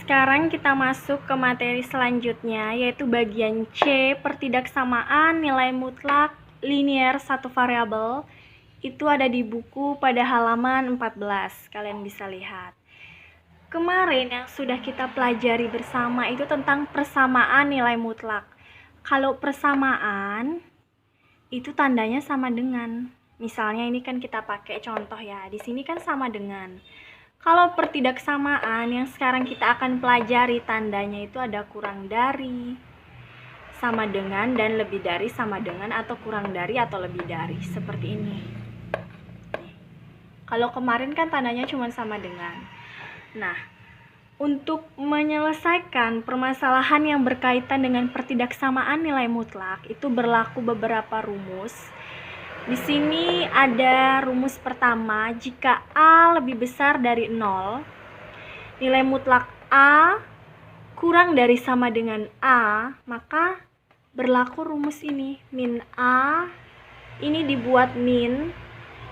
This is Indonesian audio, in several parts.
Sekarang kita masuk ke materi selanjutnya, yaitu bagian C, pertidaksamaan nilai mutlak linier satu variabel. Itu ada di buku pada halaman 14, kalian bisa lihat. Kemarin yang sudah kita pelajari bersama itu tentang persamaan nilai mutlak. Kalau persamaan, itu tandanya sama dengan. Misalnya ini kan kita pakai contoh ya, di sini kan sama dengan. Kalau pertidaksamaan yang sekarang kita akan pelajari tandanya itu ada kurang dari, sama dengan, dan lebih dari, sama dengan, atau kurang dari atau lebih dari, seperti ini. Kalau kemarin kan tandanya cuma sama dengan. Nah, untuk menyelesaikan permasalahan yang berkaitan dengan pertidaksamaan nilai mutlak itu berlaku beberapa rumus. Di sini ada rumus pertama, jika A lebih besar dari 0, nilai mutlak A kurang dari sama dengan A, maka berlaku rumus ini, min A ini dibuat min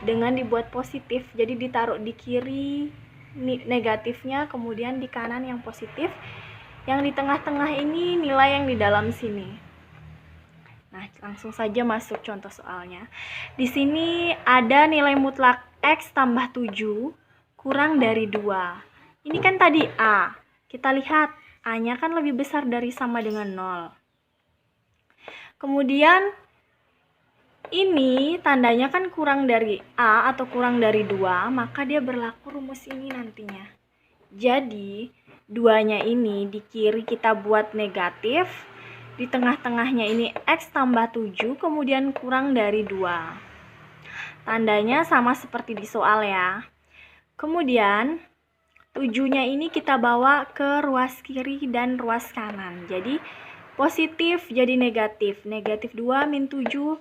dengan dibuat positif, jadi ditaruh di kiri negatifnya, kemudian di kanan yang positif, yang di tengah-tengah ini nilai yang di dalam sini. Nah, langsung saja masuk contoh soalnya. Di sini ada nilai mutlak X tambah 7 kurang dari 2. Ini kan tadi A. Kita lihat A-nya kan lebih besar dari sama dengan 0. Kemudian ini tandanya kan kurang dari A atau kurang dari 2, maka dia berlaku rumus ini nantinya. Jadi, 2-nya ini di kiri kita buat negatif, di tengah-tengahnya ini X tambah 7, kemudian kurang dari 2. Tandanya sama seperti di soal ya. Kemudian 7-nya ini kita bawa ke ruas kiri dan ruas kanan. Jadi positif jadi negatif. Negatif 2 min 7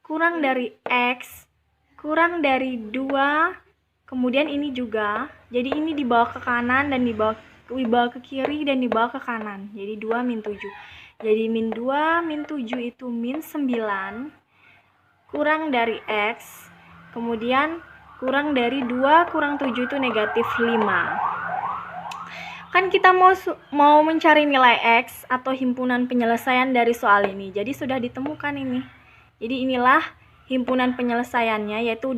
kurang dari X kurang dari 2. Kemudian ini juga. Jadi ini dibawa ke kanan dan dibawa ke kiri dan dibawa ke kanan. Jadi 2 min 7. Jadi min 2 min 7 itu min 9 kurang dari X, kemudian kurang dari 2 kurang 7 itu negatif 5. Kan kita mau mencari nilai X atau himpunan penyelesaian dari soal ini. Jadi sudah ditemukan ini. Jadi inilah himpunan penyelesaiannya, yaitu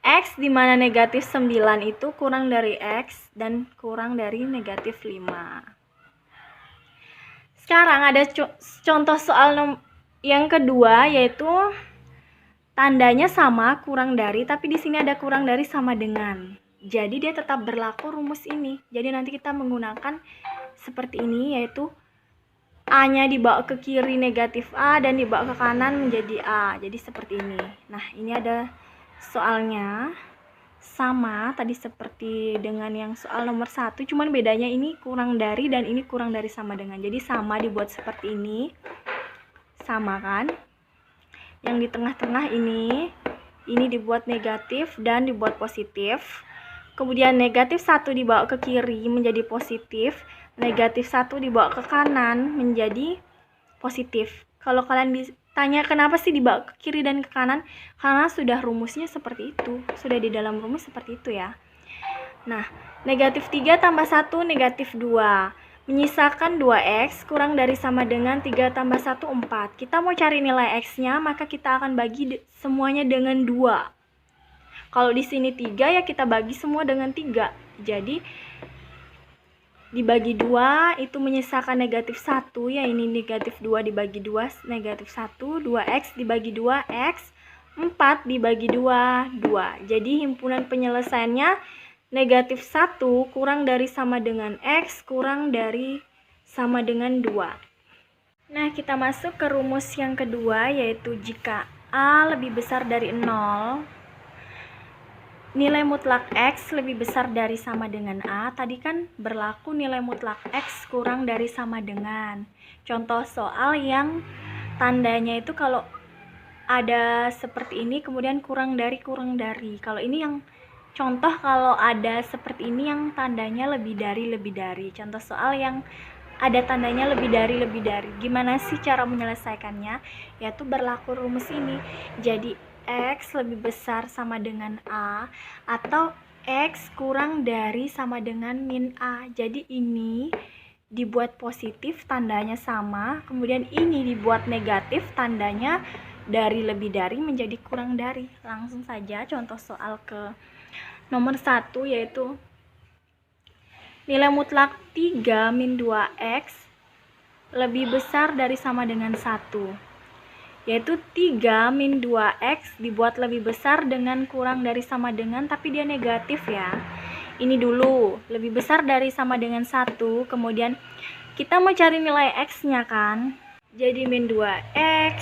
X di mana negatif 9 itu kurang dari X dan kurang dari negatif 5. Sekarang ada contoh soal yang kedua, yaitu tandanya sama kurang dari, tapi di sini ada kurang dari sama dengan. Jadi dia tetap berlaku rumus ini. Jadi nanti kita menggunakan seperti ini, yaitu A-nya dibawa ke kiri negatif A dan dibawa ke kanan menjadi A. Jadi seperti ini. Nah, ini ada soalnya. Sama tadi seperti dengan yang soal nomor 1, cuman bedanya ini kurang dari dan ini kurang dari sama dengan. Jadi sama dibuat seperti ini, sama kan. Yang di tengah-tengah ini dibuat negatif dan dibuat positif. Kemudian negatif 1 dibawa ke kiri menjadi positif, negatif 1 dibawa ke kanan menjadi positif. Kalau kalian tanya kenapa sih dibawa ke kiri dan ke kanan, karena sudah rumusnya seperti itu, sudah di dalam rumus seperti itu ya. Nah, negatif 3 tambah 1 negatif 2, menyisakan 2X kurang dari sama dengan 3 tambah 1 4. Kita mau cari nilai X nya, maka kita akan bagi semuanya dengan 2. Kalau di sini 3 ya kita bagi semua dengan 3. Jadi dibagi 2 itu menyisakan negatif 1, ya ini negatif 2 dibagi 2 negatif 1, 2X dibagi 2 X, 4 dibagi 2 2. Jadi himpunan penyelesaiannya negatif 1 kurang dari sama dengan X kurang dari sama dengan 2. Nah, kita masuk ke rumus yang kedua, yaitu jika A lebih besar dari 0, nilai mutlak X lebih besar dari sama dengan A. Tadi kan berlaku nilai mutlak X kurang dari sama dengan. Contoh soal yang tandanya itu kalau ada seperti ini kemudian kurang dari. Kalau ini yang contoh kalau ada seperti ini yang tandanya lebih dari. Contoh soal yang ada tandanya lebih dari. Gimana sih cara menyelesaikannya? Yaitu berlaku rumus ini. Jadi X lebih besar sama dengan A, atau X kurang dari sama dengan min A. Jadi ini dibuat positif, tandanya sama. Kemudian ini dibuat negatif, tandanya dari lebih dari menjadi kurang dari. Langsung saja contoh soal ke nomor 1, yaitu nilai mutlak 3 min 2X lebih besar dari sama dengan 1, yaitu 3 min 2X dibuat lebih besar dengan kurang dari sama dengan, tapi dia negatif ya. Ini dulu, lebih besar dari sama dengan 1, kemudian kita mau cari nilai X-nya kan. Jadi min 2X,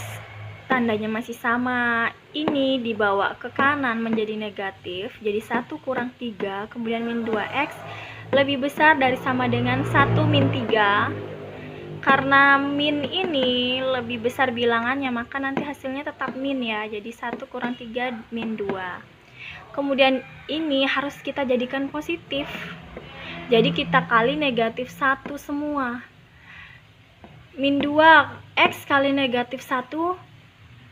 tandanya masih sama, ini dibawa ke kanan menjadi negatif, jadi 1 kurang 3, kemudian min 2X lebih besar dari sama dengan 1 min 3. Karena min ini lebih besar bilangannya, maka nanti hasilnya tetap min ya. Jadi 1 kurang 3 min 2. Kemudian ini harus kita jadikan positif. Jadi kita kali negatif 1 semua. Min 2X kali negatif 1,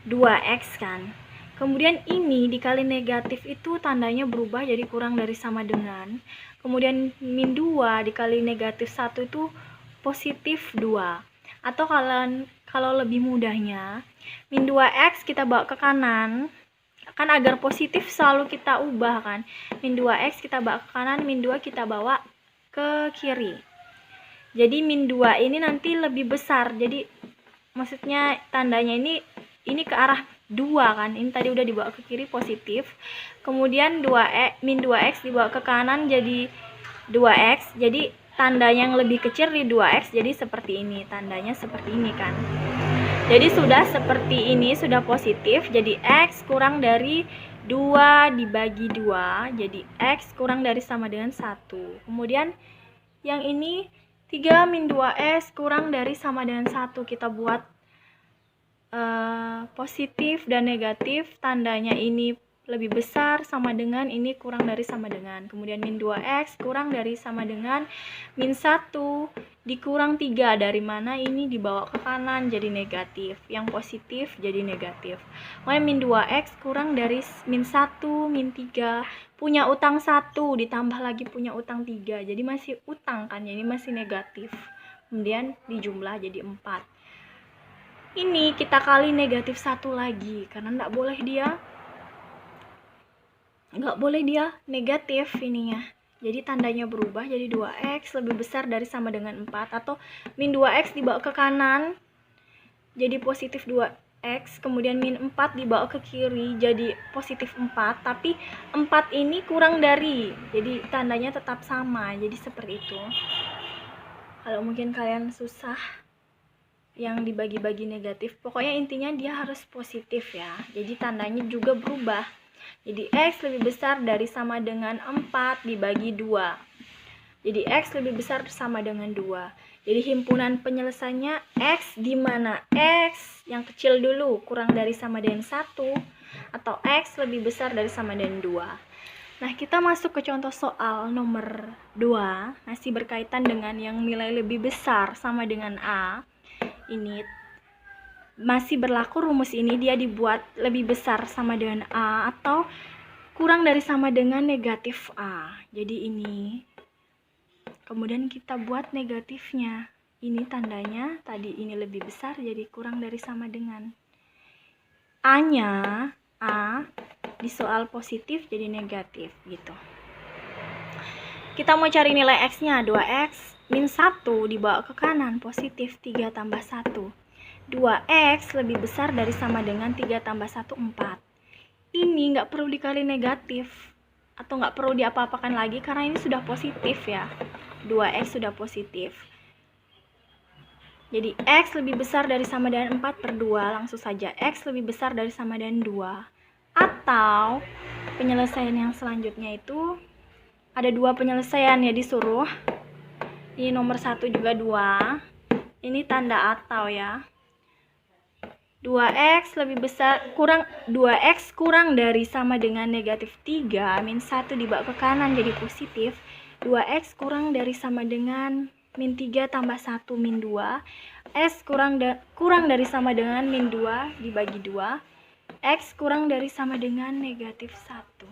2X kan. Kemudian ini dikali negatif itu tandanya berubah jadi kurang dari sama dengan. Kemudian min 2 dikali negatif 1 itu positif 2. Atau kalau lebih mudahnya, min 2X kita bawa ke kanan. Kan agar positif selalu kita ubah kan. Min 2X kita bawa ke kanan, min 2 kita bawa ke kiri. Jadi min 2 ini nanti lebih besar. Jadi maksudnya tandanya ini ke arah 2 kan. Ini tadi udah dibawa ke kiri positif. Kemudian min 2X dibawa ke kanan jadi 2X. Jadi tanda yang lebih kecil di 2X, jadi seperti ini, tandanya seperti ini kan. Jadi sudah seperti ini, sudah positif, jadi X kurang dari 2 dibagi 2, jadi X kurang dari sama dengan 1. Kemudian yang ini 3 min 2X kurang dari sama dengan 1, kita buat positif dan negatif, tandanya ini lebih besar sama dengan, ini kurang dari sama dengan. Kemudian min 2X kurang dari sama dengan min 1 dikurang 3, dari mana ini dibawa ke kanan jadi negatif, yang positif jadi negatif. Makanya min 2X kurang dari min 1, min 3, punya utang 1 ditambah lagi punya utang 3, jadi masih utang kan, jadi masih negatif. Kemudian dijumlah jadi 4. Ini kita kali negatif 1 lagi, karena nggak boleh dia negatif ininya. Jadi tandanya berubah jadi 2X lebih besar dari sama dengan 4, atau min 2X dibawa ke kanan jadi positif 2X, kemudian min 4 dibawa ke kiri jadi positif 4, tapi 4 ini kurang dari, jadi tandanya tetap sama. Jadi seperti itu. Kalau mungkin kalian susah yang dibagi-bagi negatif, pokoknya intinya dia harus positif ya. Jadi tandanya juga berubah. Jadi X lebih besar dari sama dengan 4 dibagi 2. Jadi X lebih besar sama dengan 2. Jadi himpunan penyelesaiannya X, di mana X yang kecil dulu kurang dari sama dengan 1, atau X lebih besar dari sama dengan 2. Nah, kita masuk ke contoh soal nomor 2, masih berkaitan dengan yang nilai lebih besar sama dengan A. Ini masih berlaku rumus ini, dia dibuat lebih besar sama dengan A atau kurang dari sama dengan negatif A. Jadi ini, kemudian kita buat negatifnya. Ini tandanya tadi ini lebih besar, jadi kurang dari sama dengan. A-nya, A di soal positif jadi negatif gitu. Kita mau cari nilai X-nya, 2X min 1 dibawa ke kanan positif 3 tambah 1. 2X lebih besar dari sama dengan 3 tambah 1, 4. Ini nggak perlu dikali negatif atau nggak perlu diapa-apakan lagi karena ini sudah positif ya. 2X sudah positif. Jadi X lebih besar dari sama dengan 4/2, langsung saja X lebih besar dari sama dengan 2. Atau penyelesaian yang selanjutnya itu ada 2 penyelesaian ya, disuruh. Ini nomor 1 juga 2. Ini tanda atau ya. 2X lebih besar kurang 2X kurang dari sama dengan negatif 3, min 1 dibawa ke kanan jadi positif. 2X kurang dari sama dengan min 3 tambah 1 min 2. X kurang dari sama dengan min 2 dibagi 2. X kurang dari sama dengan negatif 1.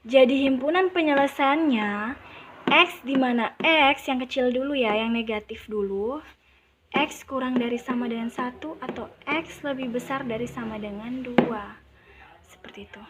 Jadi himpunan penyelesaiannya X, di mana X yang kecil dulu ya, yang negatif dulu, X kurang dari sama dengan 1 atau X lebih besar dari sama dengan 2. Seperti itu.